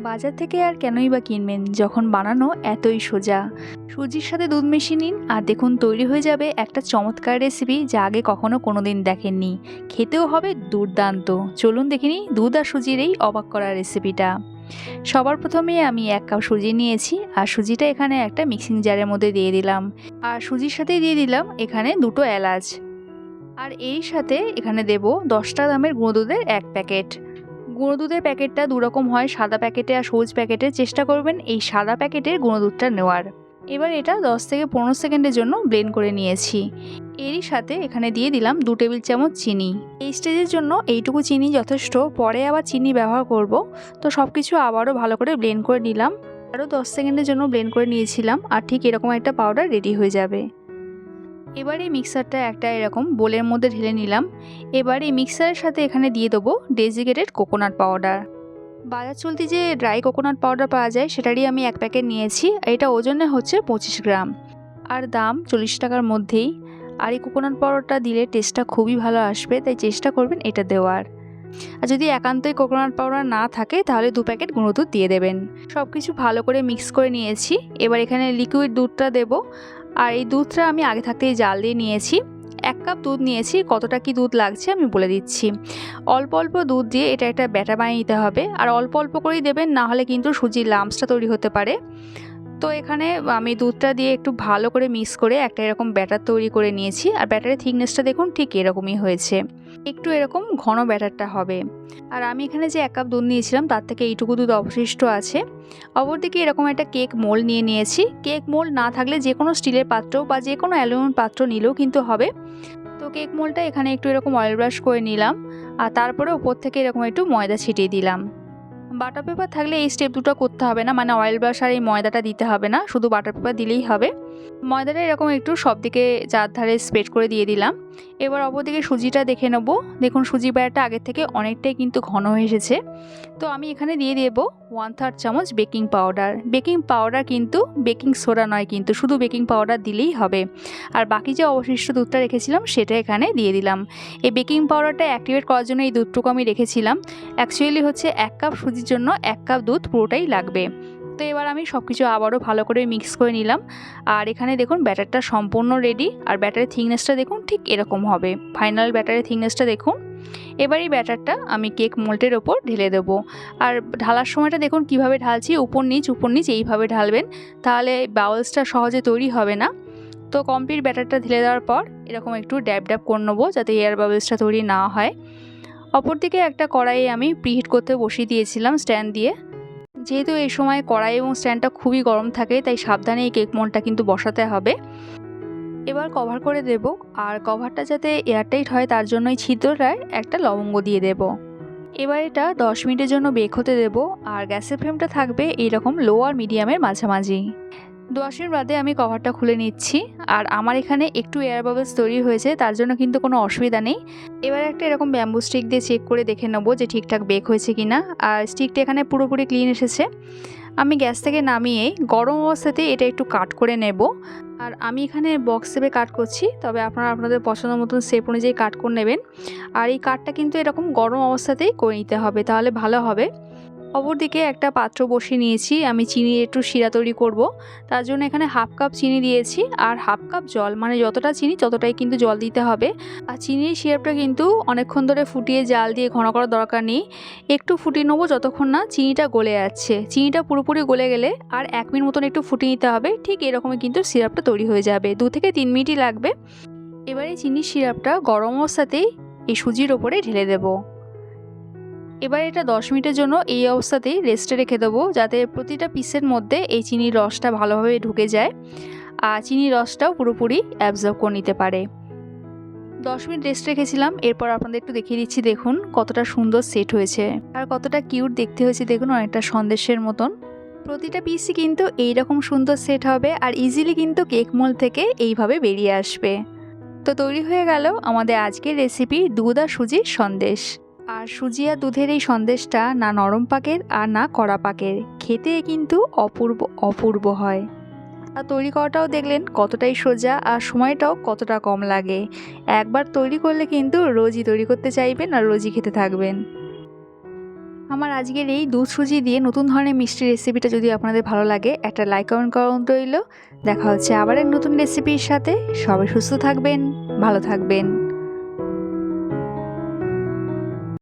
বাজার থেকে আর কেনই বা কিনবেন যখন বানানো এতই সোজা। সুজির সাথে দুধ মিশিয়ে নিন আর দেখুন তৈরি হয়ে যাবে একটা চমৎকার রেসিপি যা আগে কখনো কোনোদিন দেখেননি। খেতেও হবে দুর্দান্ত। চলুন দেখে নিই দুধ আর সুজির এই অবাক করা রেসিপিটা। সবার প্রথমে আমি 1 কাপ সুজি নিয়েছি আর সুজিটা এখানে একটা মিক্সিং জারের মধ্যে দিয়ে দিলাম। আর সুজির সাথে দিয়ে দিলাম এখানে 2টো এলাচ। আর এর সাথে এখানে দেব 10টা দামের গুঁড়ো দুধের 1 প্যাকেট। গুঁড়ো দুধের প্যাকেটটা দুরকম হয়, সাদা প্যাকেটে আর সবুজ প্যাকেটে। চেষ্টা করবেন এই সাদা প্যাকেটের গুঁড়ো দুধটা নেওয়ার। এবার এটা 10 থেকে 15 সেকেন্ডের জন্য ব্লেন্ড করে নিয়েছি। এরই সাথে এখানে দিয়ে দিলাম 2 টেবিল চামচ চিনি। এই স্টেজের জন্য এইটুকু চিনি যথেষ্ট, পরে আবার চিনি ব্যবহার করব। তো সব কিছু আবারও ভালো করে ব্লেন্ড করে নিলাম। আরও 10 সেকেন্ডের জন্য ব্লেন্ড করে নিয়েছিলাম আর ঠিক এরকম একটা পাউডার রেডি হয়ে যাবে। এবার এই মিক্সারটা একটা এরকম বোলের মধ্যে ঢেলে নিলাম। এবার এই মিক্সারের সাথে এখানে দিয়ে দেবো ডেজিকেটেড কোকোনাট পাউডার। বাজার চলতি যে ড্রাই কোকোনাট পাউডার পাওয়া যায় সেটারই আমি 1 প্যাকেট নিয়েছি। এটা ওজনে হচ্ছে 25 গ্রাম আর দাম 40 টাকার মধ্যেই। আর এই কোকোনাট পাউডারটা দিলে টেস্টটা খুবই ভালো আসবে, তাই চেষ্টা করবেন এটা দেওয়ার। আর যদি একান্তই কোকোনাট পাউডার না থাকে তাহলে 2 প্যাকেট গুঁড়ো দুধ দিয়ে দেবেন। সব কিছু ভালো করে মিক্স করে নিয়েছি। এবার এখানে লিকুইড দুধটা দেব। আর এই দুধটা আমি আগে থাকতেই জাল দিয়ে নিয়েছি। 1 কাপ দুধ নিয়েছি। কতটা কি দুধ লাগছে আমি বলে দিচ্ছি। অল্প অল্প দুধ দিয়ে এটা একটা ব্যাটার বানিয়ে নিতে হবে। আর অল্প অল্প করেই দেবেন, না হলে কিন্তু সুজির লাম্পসটা তৈরি হতে পারে। তো এখানে আমি দুধটা দিয়ে একটু ভালো করে মিক্স করে একটা এরকম ব্যাটার তৈরি করে নিয়েছি। আর ব্যাটারের থিকনেসটা দেখুন ঠিক এরকমই হয়েছে। একটু এরকম ঘন ব্যাটারটা হবে। আর আমি এখানে যে 1 কাপ দুধ নিয়েছিলাম তার থেকে এইটুকু দুধ অবশিষ্ট আছে। অপরদিকে এরকম একটা কেক মোল্ড নিয়ে নিয়েছি। কেক মোল্ড না থাকলে যে কোনো স্টিলের পাত্র বা যে কোনো অ্যালুমিনিয়াম পাত্র নিলেও কিন্তু হবে। তো কেক মোল্ডটা এখানে একটু এরকম অয়েল ব্রাশ করে নিলাম। আর তারপরে ওপর থেকে এরকম একটু ময়দা ছিটিয়ে দিলাম। বাটার পেপার থাকলে এই স্টেপ দুটো করতে হবে না, মানে অয়েল ব্রাশ আর এই ময়দাটা দিতে হবে না, শুধু বাটার পেপার দিলেই হবে। ময়দাটা এরকম একটু সব দিকে চারধারে স্প্রেড করে দিয়ে দিলাম। এবার অপরদিকে সুজিটা দেখে নেব। দেখুন সুজি ব্যাটারটা আগের থেকে অনেকটাই কিন্তু ঘন হয়ে এসেছে। তো আমি এখানে দিয়ে দেবো 1/3 চামচ বেকিং পাউডার। বেকিং পাউডার কিন্তু বেকিং সোডা নয়, কিন্তু শুধু বেকিং পাউডার দিলেই হবে। আর বাকি যে অবশিষ্ট দুধটা রেখেছিলাম সেটা এখানে দিয়ে দিলাম। এই বেকিং পাউডারটা অ্যাক্টিভেট করার জন্য এই দুধটুকু আমি রেখেছিলাম। অ্যাকচুয়ালি হচ্ছে 1 কাপ সুজির জন্য 1 কাপ দুধ পুরোটাই লাগবে। তো এবার আমি সব কিছু আবারও ভালো করে মিক্স করে নিলাম। আর এখানে দেখুন ব্যাটারটা সম্পূর্ণ রেডি। আর ব্যাটারের থিকনেসটা দেখুন ঠিক এরকম হবে। ফাইনাল ব্যাটারের থিকনেসটা দেখুন। এবার এই ব্যাটারটা আমি কেক মোল্ডের ওপর ঢেলে দেবো। আর ঢালার সময়টা দেখুন কিভাবে ঢালছি, উপর নিচ এইভাবে ঢালবেন, তাহলে বাউলসটা সহজে তৈরি হবে না। তো কমপ্লিট ব্যাটারটা ঢেলে দেওয়ার পর এরকম একটু ড্যাব ড্যাব করে নেবো যাতে এয়ার বাবলসটা তৈরি না হয়। অপরদিকে একটা কড়াইয়ে আমি প্রিহিট করতে বসিয়ে দিয়েছিলাম স্ট্যান্ড দিয়ে। যেহেতু এই সময় কড়াই এবং স্ট্যান্ডটা খুবই গরম থাকে তাই সাবধানে এই কেক মোল্ডটা কিন্তু বসাতে হবে। এবার কভার করে দেব। আর কভারটা যাতে এয়ারটাইট হয় তার জন্য এই ছিদ্রটায় একটা লবঙ্গ দিয়ে দেব। এবার এটা 10 মিনিটের জন্য বেক হতে দেব। আর গ্যাসের ফ্লেমটা থাকবে এইরকম লো আর মিডিয়ামের মাঝামাঝি। 10 মিনিট বাদে আমি কভারটা খুলে নিচ্ছি। আর আমার এখানে একটু এয়ার বাবলস তৈরি হয়েছে, তার জন্য কিন্তু কোনো অসুবিধা নেই। এবার একটা এরকম ব্যাম্বু স্টিক দিয়ে চেক করে দেখে নেবো যে ঠিকঠাক বেক হয়েছে কিনা। আর স্টিকটা এখানে পুরোপুরি ক্লিন এসেছে। আমি গ্যাস থেকে নামিয়ে গরম অবস্থাতে এটা একটু কাট করে নেব। আর আমি এখানে বক্স শেপে কাট করছি, তবে আপনারা আপনাদের পছন্দ মতন শেপ অনুযায়ী কাট করে নেবেন। আর এই কাটটা কিন্তু এরকম গরম অবস্থাতেই করে নিতে হবে, তাহলে ভালো হবে। অপরদিকে একটা পাত্র বসিয়ে নিয়েছি। আমি চিনির একটু শিরা তৈরি করব। তার জন্য এখানে 1/2 কাপ চিনি দিয়েছি আর 1/2 কাপ জল, মানে যতটা চিনি ততটাই কিন্তু জল দিতে হবে। আর চিনির সিরাপটা কিন্তু অনেকক্ষণ ধরে ফুটিয়ে জাল দিয়ে ঘন করার দরকার নেই। একটু ফুটিয়ে নেবো যতক্ষণ না চিনিটা গলে যাচ্ছে। চিনিটা পুরোপুরি গলে গেলে আর 1 মিনিট মতন একটু ফুটিয়ে নিতে হবে। ঠিক এরকমই কিন্তু সিরাপটা তৈরি হয়ে যাবে। 2 থেকে 3 মিনিটই লাগবে। এবার এই চিনির সিরাপটা গরম অবস্থাতেই এই সুজির ওপরে ঢেলে দেবো। এবার এটা 10 মিনিটের জন্য এই অবস্থাতেই রেস্টে রেখে দেবো, যাতে প্রতিটা পিসের মধ্যে এই চিনির রসটা ভালোভাবে ঢুকে যায় আর চিনির রসটাও পুরোপুরি অ্যাবজর্ব করে নিতে পারে। 10 মিনিট রেস্ট রেখেছিলাম। এরপর আপনাদের একটু দেখিয়ে দিচ্ছি, দেখুন কতটা সুন্দর সেট হয়েছে আর কতটা কিউট দেখতে হয়েছে। দেখুন অনেকটা সন্দেশের মতন। প্রতিটা পিসই কিন্তু এইরকম সুন্দর সেট হবে আর ইজিলি কিন্তু কেক মোল্ড থেকে এইভাবে বেরিয়ে আসবে। তো তৈরি হয়ে গেল আমাদের আজকের রেসিপি দুধ আর সুজির সন্দেশ। আর সুজি আর দুধের এই সন্দেশটা না নরম পাকের আর না কড়া পাকের, খেতে কিন্তু অপূর্ব অপূর্ব হয়। আর তৈরি করাটাও দেখলেন কতটাই সোজা আর সময়টাও কতটা কম লাগে। একবার তৈরি করলে কিন্তু রোজই তৈরি করতে চাইবেন আর রোজই খেতে থাকবেন। আমার আজকের এই দুধ সুজি দিয়ে নতুন ধরনের মিষ্টি রেসিপিটা যদি আপনাদের ভালো লাগে একটা লাইক কমেন্ট করুন রইল। দেখা হচ্ছে আবার এক নতুন রেসিপির সাথে। সবাই সুস্থ থাকবেন, ভালো থাকবেন।